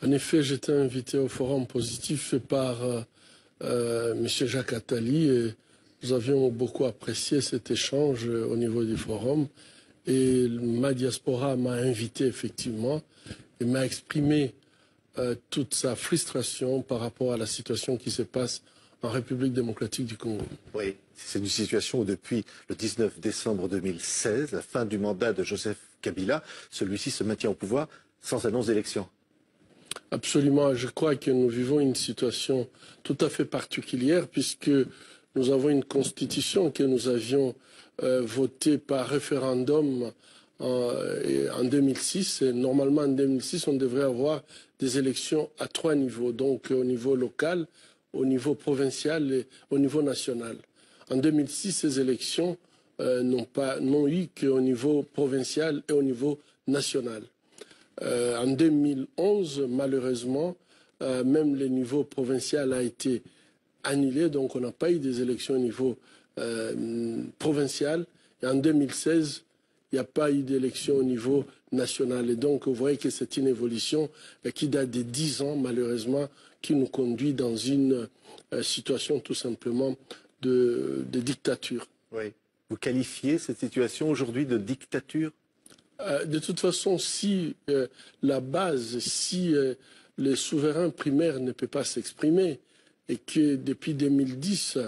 En effet, j'étais invité au forum positif fait par M. Jacques Attali et nous avions beaucoup apprécié cet échange au niveau du forum. Et ma diaspora m'a invité effectivement et m'a exprimé toute sa frustration par rapport à la situation qui se passe en République démocratique du Congo. Oui, c'est une situation où depuis le 19 décembre 2016, la fin du mandat de Joseph Kabila, celui-ci se maintient au pouvoir sans annonce d'élection. Absolument, je crois que nous vivons une situation tout à fait particulière puisque nous avons une constitution que nous avions votée par référendum en 2006. Et normalement, en 2006, on devrait avoir des élections à 3 niveaux, donc au niveau local, au niveau provincial et au niveau national. En 2006, ces élections n'ont eu qu'au niveau provincial et au niveau national. En 2011, malheureusement, même le niveau provincial a été annulé, donc on n'a pas eu des élections au niveau provincial. Et en 2016, il n'y a pas eu d'élection au niveau national. Et donc, vous voyez que c'est une évolution qui date de 10 ans, malheureusement, qui nous conduit dans une situation tout simplement de dictature. Oui. Vous qualifiez cette situation aujourd'hui de dictature ? De toute façon, si la base, si le souverain primaire ne peut pas s'exprimer et que depuis 2010,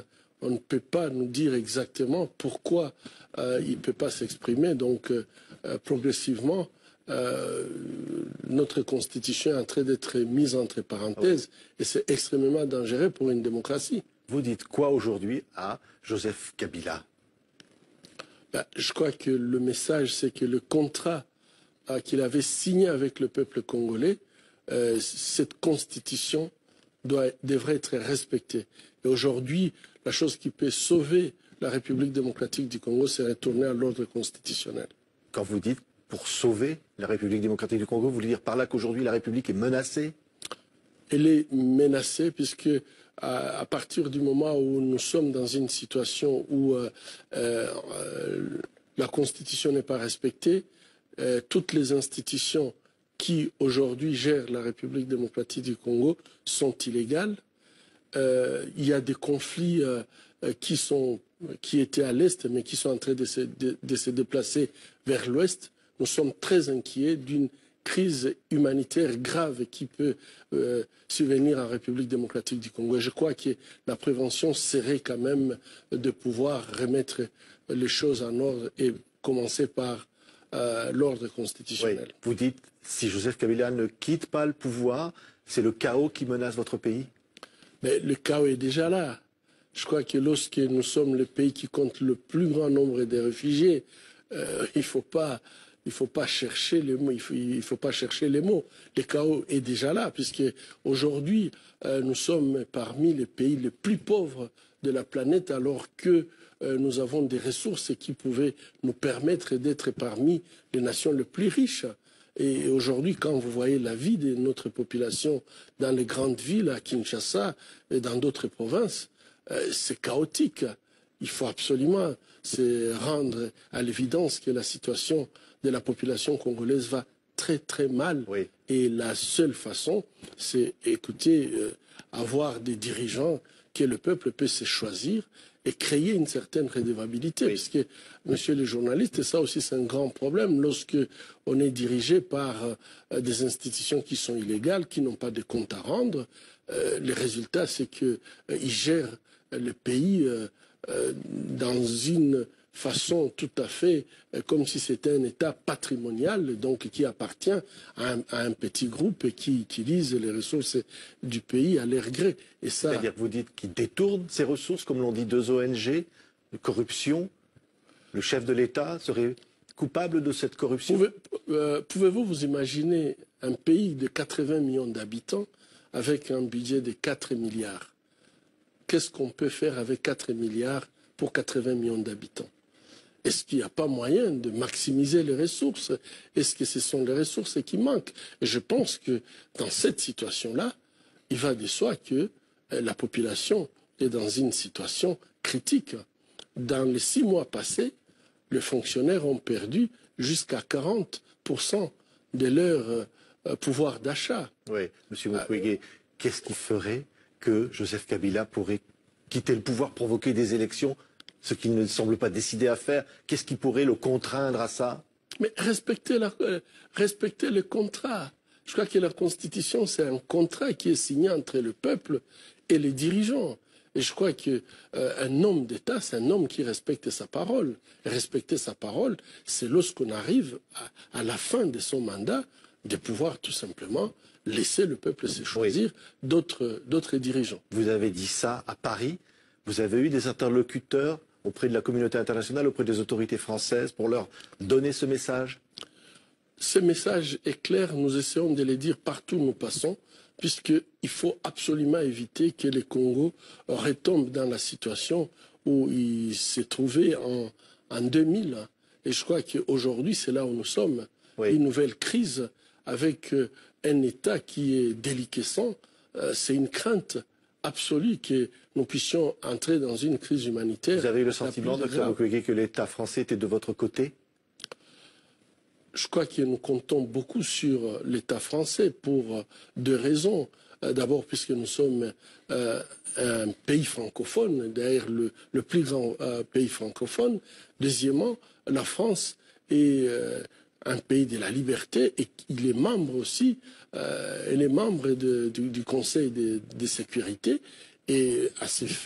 on ne peut pas nous dire exactement pourquoi il ne peut pas s'exprimer, donc progressivement, notre constitution est en train d'être mise entre parenthèses et c'est extrêmement dangereux pour une démocratie. Vous dites quoi aujourd'hui à Joseph Kabila ? Je crois que le message, c'est que le contrat qu'il avait signé avec le peuple congolais, cette constitution devrait être respectée. Et aujourd'hui, la chose qui peut sauver la République démocratique du Congo, c'est retourner à l'ordre constitutionnel. Quand vous dites pour sauver la République démocratique du Congo, vous voulez dire par là qu'aujourd'hui la République est menacée ? Elle est menacée puisque à partir du moment où nous sommes dans une situation où la Constitution n'est pas respectée, toutes les institutions qui aujourd'hui gèrent la République démocratique du Congo sont illégales. Il y a des conflits qui étaient à l'Est mais qui sont en train de se déplacer vers l'Ouest. Nous sommes très inquiets d'une crise humanitaire grave qui peut survenir en République démocratique du Congo. Et je crois que la prévention serait quand même de pouvoir remettre les choses en ordre et commencer par l'ordre constitutionnel. Oui. Vous dites, si Joseph Kabila ne quitte pas le pouvoir, c'est le chaos qui menace votre pays ? Mais le chaos est déjà là. Je crois que lorsque nous sommes le pays qui compte le plus grand nombre de réfugiés, il faut pas chercher les mots. Il faut pas chercher les mots. Le chaos est déjà là, puisque aujourd'hui, nous sommes parmi les pays les plus pauvres de la planète, alors que nous avons des ressources qui pouvaient nous permettre d'être parmi les nations les plus riches. Et aujourd'hui, quand vous voyez la vie de notre population dans les grandes villes, à Kinshasa et dans d'autres provinces, c'est chaotique. Il faut absolument se rendre à l'évidence que la situation de la population congolaise va très très mal. Oui. Et la seule façon, c'est écouter, avoir des dirigeants que le peuple peut se choisir et créer une certaine redevabilité. Oui. Puisque, monsieur le journaliste, ça aussi c'est un grand problème lorsque on est dirigé par des institutions qui sont illégales, qui n'ont pas de compte à rendre. Le résultat, c'est qu'ils gèrent le pays dans une façon tout à fait comme si c'était un État patrimonial, donc qui appartient à un petit groupe et qui utilise les ressources du pays à leur gré. C'est-à-dire que vous dites qu'ils détournent ces ressources, comme l'ont dit 2 ONG, de corruption. Le chef de l'État serait coupable de cette corruption ? Pouvez-vous vous imaginer un pays de 80 millions d'habitants avec un budget de 4 milliards ? Qu'est-ce qu'on peut faire avec 4 milliards pour 80 millions d'habitants ? Est-ce qu'il n'y a pas moyen de maximiser les ressources? Est-ce que ce sont les ressources qui manquent? Et je pense que dans cette situation-là, il va de soi que la population est dans une situation critique. Dans les 6 mois passés, les fonctionnaires ont perdu jusqu'à 40% de leur pouvoir d'achat. Oui, M. Mukwege, qu'est-ce qui ferait que Joseph Kabila pourrait quitter le pouvoir, provoquer des élections, ce qu'il ne semble pas décidé à faire? Qu'est-ce qui pourrait le contraindre à ça? Mais respecter le contrat. Je crois que la Constitution, c'est un contrat qui est signé entre le peuple et les dirigeants. Et je crois qu'un homme d'État, c'est un homme qui respecte sa parole. Et respecter sa parole, c'est lorsqu'on arrive à la fin de son mandat de pouvoir tout simplement laisser le peuple se choisir d'autres dirigeants. Vous avez dit ça à Paris. Vous avez eu des interlocuteurs auprès de la communauté internationale, auprès des autorités françaises, pour leur donner ce message? Ce message est clair, nous essayons de le dire partout où nous passons, puisqu'il faut absolument éviter que le Congo retombe dans la situation où il s'est trouvé en 2000. Et je crois qu'aujourd'hui, c'est là où nous sommes. Oui. Une nouvelle crise avec un État qui est déliquescent. C'est une crainte absolue que nous puissions entrer dans une crise humanitaire. Vous avez eu le sentiment, Dr Mukwege, que l'État français était de votre côté? Je crois que nous comptons beaucoup sur l'État français pour deux raisons. D'abord, puisque nous sommes un pays francophone, d'ailleurs le plus grand pays francophone. Deuxièmement, la France est un pays de la liberté et il est membre aussi, elle est membre du Conseil de sécurité. Et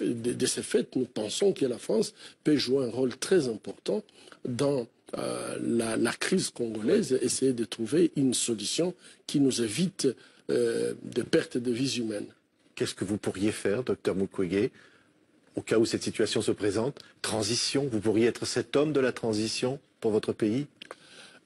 de ce fait, nous pensons que la France peut jouer un rôle très important dans la crise congolaise, essayer de trouver une solution qui nous évite de perte de vies humaines. Qu'est-ce que vous pourriez faire, Dr Mukwege, au cas où cette situation se présente? Transition, vous pourriez être cet homme de la transition pour votre pays?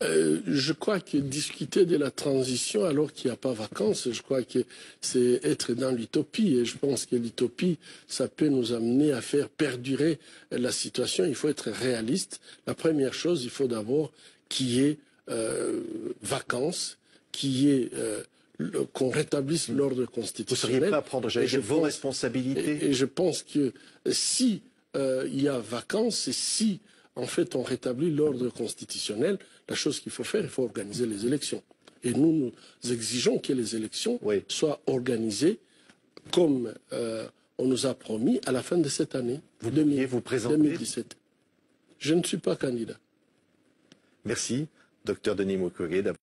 Je crois que discuter de la transition alors qu'il n'y a pas vacances, je crois que c'est être dans l'utopie. Et je pense que l'utopie, ça peut nous amener à faire perdurer la situation. Il faut être réaliste. La première chose, il faut d'abord qu'il y ait vacances, qu'on rétablisse l'ordre constitutionnel. Vous seriez prêt à prendre, vos responsabilités? Et je pense que si il y a vacances, et si en fait on rétablit l'ordre constitutionnel, la chose qu'il faut faire, il faut organiser les élections. Et nous exigeons que les élections soient organisées comme on nous a promis à la fin de cette année, vous pourriez vous présenter 2017. Je ne suis pas candidat. Merci, Dr Denis Mukwege, d'avoir